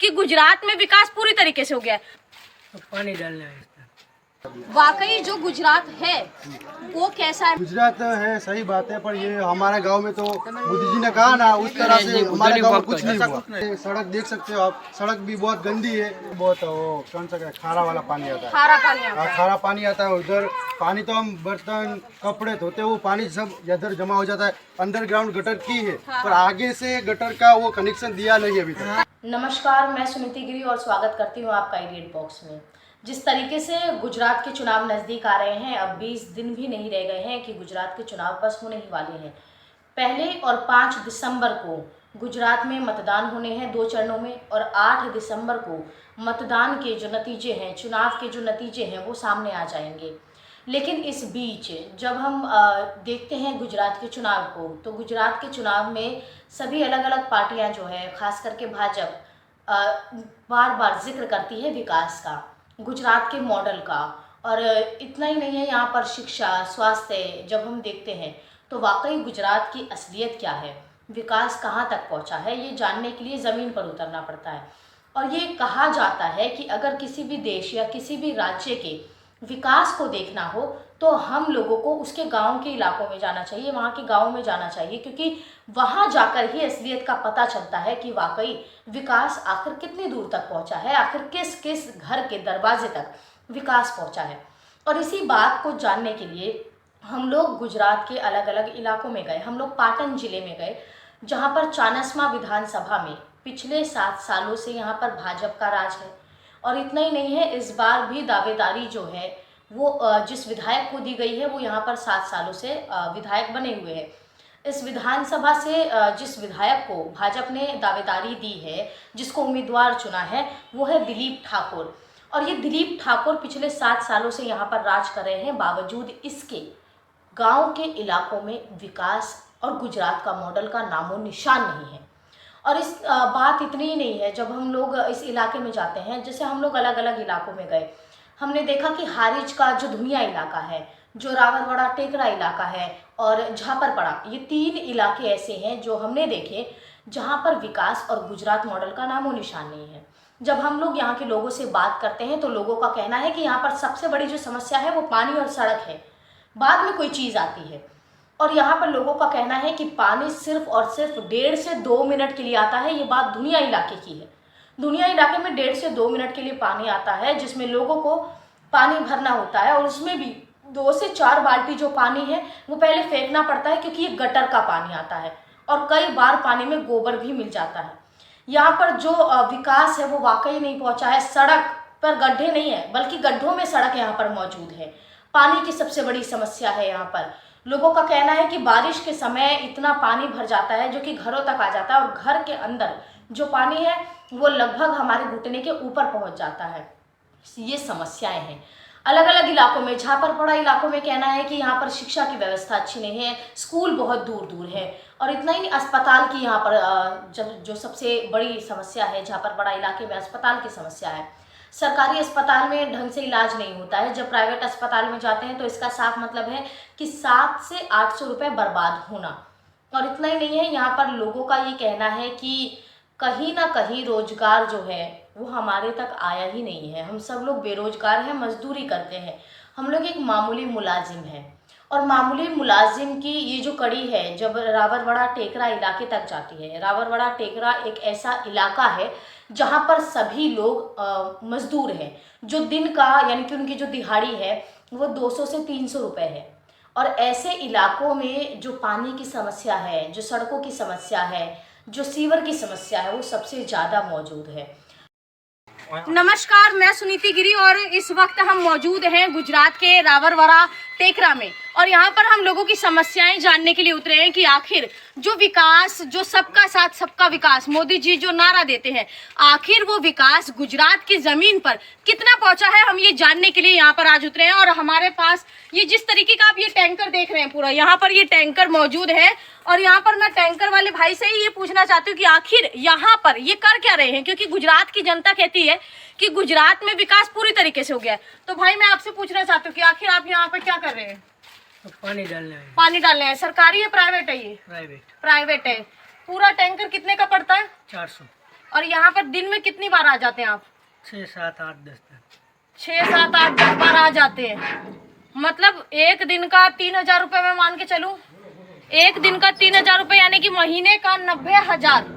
कि गुजरात में विकास पूरी तरीके से हो गया है। तो पानी डालना है। वाकई जो गुजरात है वो कैसा है? गुजरात है, सही बात है, पर ये हमारे गांव में तो मोदी जी ने कहा ना, उस तरह से हमारे गांव में कुछ नहीं हुआ। सड़क देख सकते हो आप, सड़क भी बहुत गंदी है, बहुत वो कौन सा खारा वाला पानी आता है, खारा पानी आता है। खारा पानी आता है। उधर पानी तो हम बर्तन कपड़े धोते वो पानी सब इधर जमा हो जाता है। अंडरग्राउंड गटर की है, पर आगे से गटर का वो कनेक्शन दिया नहीं अभी तक। नमस्कार, मैं सुनीति गिरी और स्वागत करती हूँ आपका इडियट बॉक्स में। जिस तरीके से गुजरात के चुनाव नज़दीक आ रहे हैं, अब 20 दिन भी नहीं रह गए हैं कि गुजरात के चुनाव बस होने ही वाले हैं। पहले और 5 दिसंबर को गुजरात में मतदान होने हैं 2 चरणों में, और 8 दिसंबर को मतदान के जो नतीजे हैं, चुनाव के जो नतीजे हैं वो सामने आ जाएंगे। लेकिन इस बीच जब हम देखते हैं गुजरात के चुनाव को, तो गुजरात के चुनाव में सभी अलग अलग पार्टियां जो है, खास करके भाजपा बार बार जिक्र करती है विकास का, गुजरात के मॉडल का। और इतना ही नहीं है, यहाँ पर शिक्षा, स्वास्थ्य जब हम देखते हैं तो वाकई गुजरात की असलियत क्या है, विकास कहाँ तक पहुँचा है, ये जानने के लिए ज़मीन पर उतरना पड़ता है। और ये कहा जाता है कि अगर किसी भी देश या किसी भी राज्य के विकास को देखना हो तो हम लोगों को उसके गांव के इलाकों में जाना चाहिए, वहाँ के गाँव में जाना चाहिए, क्योंकि वहाँ जाकर ही असलियत का पता चलता है कि वाकई विकास आखिर कितनी दूर तक पहुँचा है, आखिर किस किस घर के दरवाजे तक विकास पहुँचा है। और इसी बात को जानने के लिए हम लोग गुजरात के अलग अलग इलाकों में गए। हम लोग पाटन जिले में गए, जहाँ पर चानसमा विधानसभा में पिछले 7 सालों से यहाँ पर भाजपा का राज है। और इतना ही नहीं है, इस बार भी दावेदारी जो है वो जिस विधायक को दी गई है वो यहाँ पर 7 सालों से विधायक बने हुए हैं। इस विधानसभा से जिस विधायक को भाजपा ने दावेदारी दी है, जिसको उम्मीदवार चुना है, वो है दिलीप ठाकुर। और ये दिलीप ठाकुर पिछले 7 सालों से यहाँ पर राज कर रहे हैं, बावजूद इसके गांव के इलाकों में विकास और गुजरात का मॉडल का नामो निशान नहीं है। और इस बात इतनी ही नहीं है, जब हम लोग इस इलाके में जाते हैं, जैसे हम लोग अलग अलग इलाकों में गए, हमने देखा कि हारिज का जो धुनिया इलाका है, जो रावरवाड़ा टेकरा इलाका है और झापरपड़ा, ये 3 इलाके ऐसे हैं जो हमने देखे जहाँ पर विकास और गुजरात मॉडल का नामो निशान नहीं है। जब हम लोग यहाँ के लोगों से बात करते हैं तो लोगों का कहना है कि यहाँ पर सबसे बड़ी जो समस्या है वो पानी और सड़क है, बाद में कोई चीज़ आती है। और यहाँ पर लोगों का कहना है कि पानी सिर्फ और सिर्फ 1.5 से 2 मिनट के लिए आता है। ये बात दुनिया इलाके की है। दुनिया इलाके में 1.5 से 2 मिनट के लिए पानी आता है, जिसमें लोगों को पानी भरना होता है, और उसमें भी 2 से 4 बाल्टी जो पानी है वो पहले फेंकना पड़ता है, क्योंकि ये गटर का पानी आता है और कई बार पानी में गोबर भी मिल जाता है। यहाँ पर जो विकास है वो वाकई नहीं पहुँचा है। सड़क पर गड्ढे नहीं है, बल्कि गड्ढों में सड़क यहाँ पर मौजूद है। पानी की सबसे बड़ी समस्या है। यहाँ पर लोगों का कहना है कि बारिश के समय इतना पानी भर जाता है जो कि घरों तक आ जाता है, और घर के अंदर जो पानी है वो लगभग हमारे घुटने के ऊपर पहुंच जाता है। ये समस्याएं हैं अलग अलग इलाकों में। झापरपड़ा इलाकों में कहना है कि यहाँ पर शिक्षा की व्यवस्था अच्छी नहीं है, स्कूल बहुत दूर दूर है, और इतना ही नहीं, अस्पताल की यहाँ पर जो सबसे बड़ी समस्या है झापरपड़ा इलाके में, अस्पताल की समस्या है। सरकारी अस्पताल में ढंग से इलाज नहीं होता है। जब प्राइवेट अस्पताल में जाते हैं तो इसका साफ मतलब है कि 700 से 800 रुपये बर्बाद होना। और इतना ही नहीं है, यहाँ पर लोगों का ये कहना है कि कहीं ना कहीं रोजगार जो है वो हमारे तक आया ही नहीं है। हम सब लोग बेरोजगार हैं, मजदूरी करते हैं। हम लोग एक मामूली मुलाजिम हैं, और मामूली मुलाजिम की ये जो कड़ी है जब रावरवाड़ा टेकरा इलाके तक जाती है। रावरवाड़ा टेकरा एक ऐसा इलाका है जहाँ पर सभी लोग मजदूर हैं, जो दिन का यानी कि उनकी जो दिहाड़ी है वो 200 से 300 रुपये है। और ऐसे इलाकों में जो पानी की समस्या है, जो सड़कों की समस्या है, जो सीवर की समस्या है, वो सबसे ज़्यादा मौजूद है। नमस्कार, मैं सुनीति गिरी और इस वक्त हम मौजूद हैं गुजरात के रावरवाड़ा टेकरा में, और यहाँ पर हम लोगों की समस्याएं जानने के लिए उतरे हैं कि आखिर जो विकास, जो सबका साथ सबका विकास मोदी जी जो नारा देते हैं, आखिर वो विकास गुजरात की जमीन पर कितना पहुंचा है, हम ये जानने के लिए यहाँ पर आज उतरे हैं। और हमारे पास ये जिस तरीके का आप ये टैंकर देख रहे हैं, पूरा यहाँ पर ये टैंकर मौजूद है, और यहाँ पर मैं टैंकर वाले भाई से ही ये पूछना चाहती हूँ कि आखिर यहाँ पर ये कर क्या रहे हैं, क्योंकि गुजरात की जनता कहती है कि गुजरात में विकास पूरी तरीके से हो गया है। तो भाई मैं आपसे पूछना चाहती हूँ कि आखिर आप यहाँ पर क्या कर रहे हैं? तो पानी डालना है। पानी डालना है। सरकारी है प्राइवेट है? ये प्राइवेट। प्राइवेट है। पूरा टैंकर कितने का पड़ता है? 400। और यहाँ पर दिन में कितनी बार आ जाते हैं आप? 6, 7, 8, 10 तक। 6, 7, 8, 10 बार आ जाते हैं। मतलब एक दिन का 3,000 रुपये मैं मान के चलूं, एक दिन का 3,000 रुपये यानी कि महीने का 90,000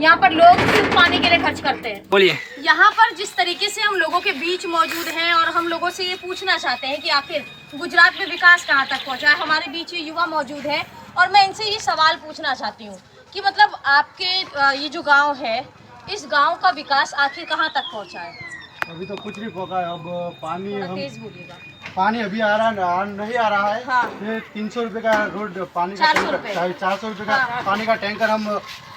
यहाँ पर लोग सिर्फ पानी के लिए खर्च करते हैं। बोलिए। यहाँ पर जिस तरीके से हम लोगों के बीच मौजूद हैं और हम लोगों से ये पूछना चाहते हैं कि आखिर गुजरात में विकास कहाँ तक पहुँचा है। हमारे बीच ये युवा मौजूद है और मैं इनसे ये सवाल पूछना चाहती हूँ कि मतलब आपके ये जो गाँव है, इस गाँव का विकास आखिर कहाँ तक पहुँचा है? अभी तो कुछ नहीं पका है। अब पानी थोड़ा हम तेज बोलिएगा। पानी अभी आ रहा नहीं आ रहा है। हाँ। ये 300 रुपये का रोड पानी का 400 रुपये। 400 रुपये का हाँ। पानी का टैंकर हम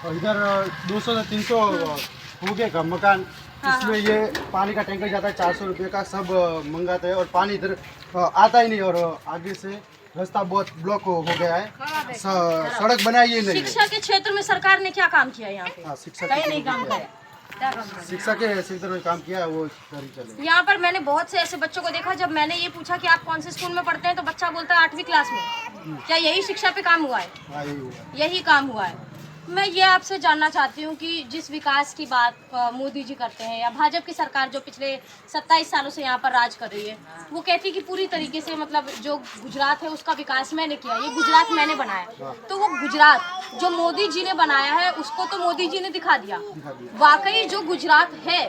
इधर 200 से 300 हो गए का मकान। हाँ। इसमें ये पानी का टैंकर जाता है 400 रुपये का, सब मंगाते हैं और पानी इधर आता ही नहीं। और आगे से रास्ता बहुत ब्लॉक हो गया है, सड़क बनाई ही नहीं है। शिक्षा के क्षेत्र में सरकार ने क्या काम किया यहाँ पे? हाँ, शिक्षा कहीं के नहीं काम क्षेत्र किया। क्या काम किया? शिक्षा के क्षेत्र में काम किया है, वो कर चले। यहाँ पर मैंने बहुत से ऐसे बच्चों को देखा, जब मैंने ये पूछा कि आप कौन से स्कूल में पढ़ते हैं तो बच्चा बोलता है 8वीं क्लास में। क्या यही शिक्षा पे काम हुआ है? हाँ, यही हुआ। यही काम हुआ है। मैं ये आपसे जानना चाहती हूँ कि जिस विकास की बात मोदी जी करते हैं या भाजपा की सरकार जो पिछले 27 सालों से यहाँ पर राज कर रही है, वो कहती है कि पूरी तरीके से मतलब जो गुजरात है उसका विकास मैंने किया, ये गुजरात मैंने बनाया। तो वो गुजरात जो मोदी जी ने बनाया है उसको तो मोदी जी ने दिखा दिया। वाकई जो गुजरात है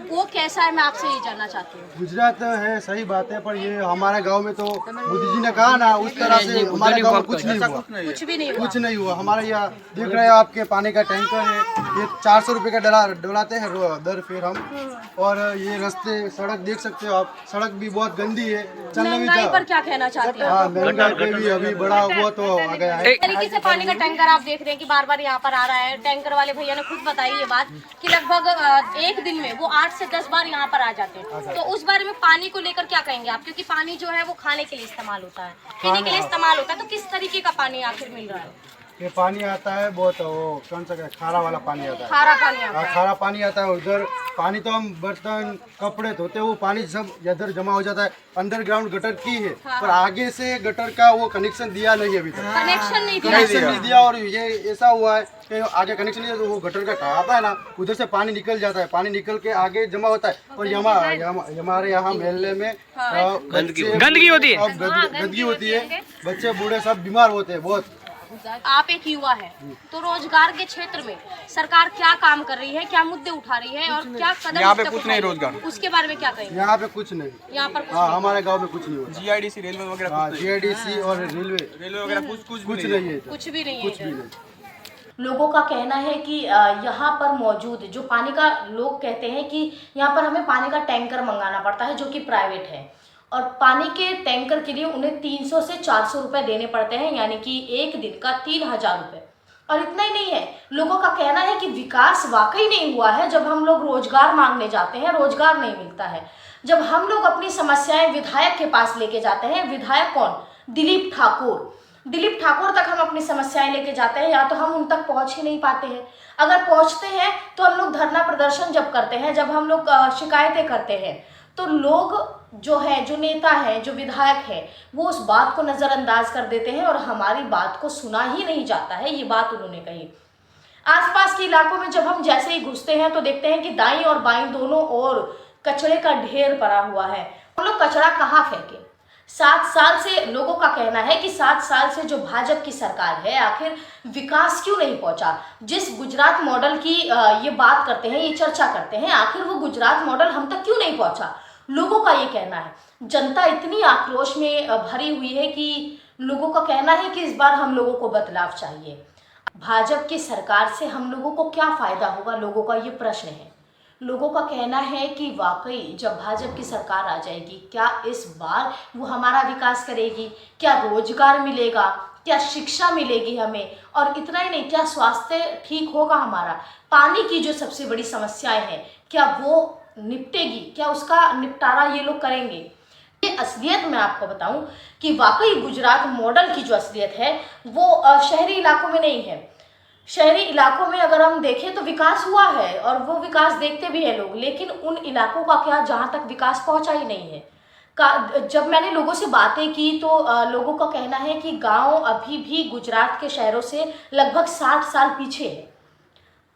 वो कैसा है, मैं आपसे ये जानना चाहती हूँ। गुजरात है, सही बात है, पर ये हमारे गांव में तो मोदी जी ने कहा ना, उस तरह से हमारे गांव में कुछ नहीं हुआ। कुछ भी नहीं हुआ। कुछ नहीं हुआ। हमारे यहाँ देख रहे हैं आपके पानी का टैंकर है, ये 400 रुपये का डलाते हैं दर फिर हम। और ये रास्ते सड़क देख सकते हो आप, सड़क भी बहुत गंदी है। महंगाई पर क्या कहना चाहते हैं? हाँ, महंगाई पे भी अभी बड़ा हुआ तो आ गया है। इस तरीके से पानी का टैंकर आप देख रहे हैं कि बार बार यहाँ पर आ रहा है। टैंकर वाले भैया ने खुद बताई ये बात कि लगभग एक दिन में वो 8 से 10 बार यहाँ पर आ जाते हैं। तो उस बारे में पानी को लेकर क्या कहेंगे आप? क्योंकि पानी जो है वो खाने के लिए इस्तेमाल होता है, पीने के लिए इस्तेमाल होता है, तो किस तरीके का पानी आखिर मिल रहा है? ये पानी आता है बहुत, वो कौन सा खारा वाला पानी आता है। खारा पानी आता हाँ, है। खारा पानी आता है। उधर पानी तो हम बर्तन कपड़े धोते हैं, वो पानी सब इधर जमा हो जाता है। अंडरग्राउंड गटर की है, पर आगे से गटर का वो कनेक्शन दिया नहीं अभी तक। कनेक्शन नहीं दिया। कनेक्शन नहीं दिया। और ये ऐसा हुआ है कि आगे कनेक्शन नहीं दिया तो वो गटर का आता है ना, उधर से पानी निकल जाता है। पानी निकल के आगे जमा होता है और हमारे यहाँ मोहल्ले में गंदगी होती है। गंदगी होती है, बच्चे बूढ़े सब बीमार होते हैं बहुत। आप एक युवा है, तो रोजगार के क्षेत्र में सरकार क्या काम कर रही है, क्या मुद्दे उठा रही है और क्या कदम यहाँ पे कुछ नहीं रोजगार, उसके बारे में क्या कहेंगे? यहाँ पे कुछ नहीं। यहाँ पर कुछ हाँ, नहीं। हमारे गांव में कुछ नहीं होता। जीआईडीसी रेलवे वगैरह हाँ, जीआईडीसी और रेलवे वगैरह कुछ कुछ नहीं है। कुछ भी नहीं कुछ है। भी नहीं। लोगों का कहना है कि यहाँ पर मौजूद जो पानी का, लोग कहते हैं कि यहाँ पर हमें पानी का टैंकर मंगाना पड़ता है जो कि प्राइवेट है, और पानी के टैंकर के लिए उन्हें 300 से 400 रुपये देने पड़ते हैं, यानी कि एक दिन का 3,000 रुपये। और इतना ही नहीं है, लोगों का कहना है कि विकास वाकई नहीं हुआ है। जब हम लोग रोजगार मांगने जाते हैं, रोजगार नहीं मिलता है। जब हम लोग अपनी समस्याएं विधायक के पास लेके जाते हैं, विधायक कौन? दिलीप ठाकुर तक हम अपनी समस्याएं लेके जाते हैं, या तो हम उन तक पहुंच ही नहीं पाते हैं। अगर पहुंचते हैं तो हम लोग धरना प्रदर्शन जब करते हैं, जब हम लोग शिकायतें करते हैं, तो लोग जो है, जो नेता है, जो विधायक है, वो उस बात को नज़रअंदाज कर देते हैं और हमारी बात को सुना ही नहीं जाता है। ये बात उन्होंने कही। आसपास के इलाकों में जब हम जैसे ही घुसते हैं तो देखते हैं कि दाईं और बाईं दोनों ओर कचरे का ढेर पड़ा हुआ है। हम लोग कचरा कहाँ फेंकें? 7 साल से लोगों का कहना है कि 7 साल से जो भाजपा की सरकार है, आखिर विकास क्यों नहीं पहुंचा? जिस गुजरात मॉडल की ये बात करते हैं, ये चर्चा करते हैं, आखिर वो गुजरात मॉडल हम तक क्यों नहीं पहुंचा? लोगों का ये कहना है। जनता इतनी आक्रोश में भरी हुई है कि लोगों का कहना है कि इस बार हम लोगों को बदलाव चाहिए। भाजपा की सरकार से हम लोगों को क्या फ़ायदा होगा, लोगों का ये प्रश्न है। लोगों का कहना है कि वाकई जब भाजपा की सरकार आ जाएगी, क्या इस बार वो हमारा विकास करेगी? क्या रोजगार मिलेगा? क्या शिक्षा मिलेगी हमें? और इतना ही नहीं, क्या स्वास्थ्य ठीक होगा हमारा? पानी की जो सबसे बड़ी समस्याएं हैं, क्या वो निपटेगी? क्या उसका निपटारा ये लोग करेंगे? ये असलियत मैं आपको बताऊं कि वाकई गुजरात मॉडल की जो असलियत है वो शहरी इलाकों में नहीं है। शहरी इलाकों में अगर हम देखें तो विकास हुआ है और वो विकास देखते भी हैं लोग, लेकिन उन इलाकों का क्या, जहाँ तक विकास पहुँचा ही नहीं है। जब मैंने लोगों से बातें की तो लोगों का कहना है कि गांव अभी भी गुजरात के शहरों से लगभग 60 साल पीछे है।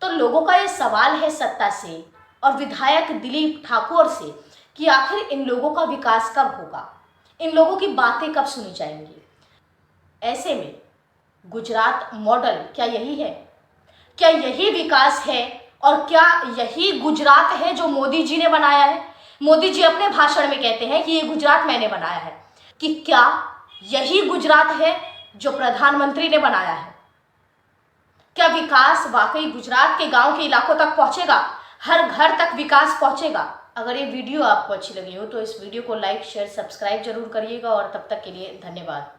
तो लोगों का ये सवाल है सत्ता से और विधायक दिलीप ठाकुर से कि आखिर इन लोगों का विकास कब होगा, इन लोगों की बातें कब सुनी जाएंगी। ऐसे में गुजरात मॉडल क्या यही है? क्या यही विकास है और क्या यही गुजरात है जो मोदी जी ने बनाया है? मोदी जी अपने भाषण में कहते हैं कि ये गुजरात मैंने बनाया है। कि क्या यही गुजरात है जो प्रधानमंत्री ने बनाया है? क्या विकास वाकई गुजरात के गांव के इलाकों तक पहुंचेगा? हर घर तक विकास पहुंचेगा? अगर ये वीडियो आपको अच्छी लगी हो तो इस वीडियो को लाइक, शेयर, सब्सक्राइब जरूर करिएगा और तब तक के लिए धन्यवाद।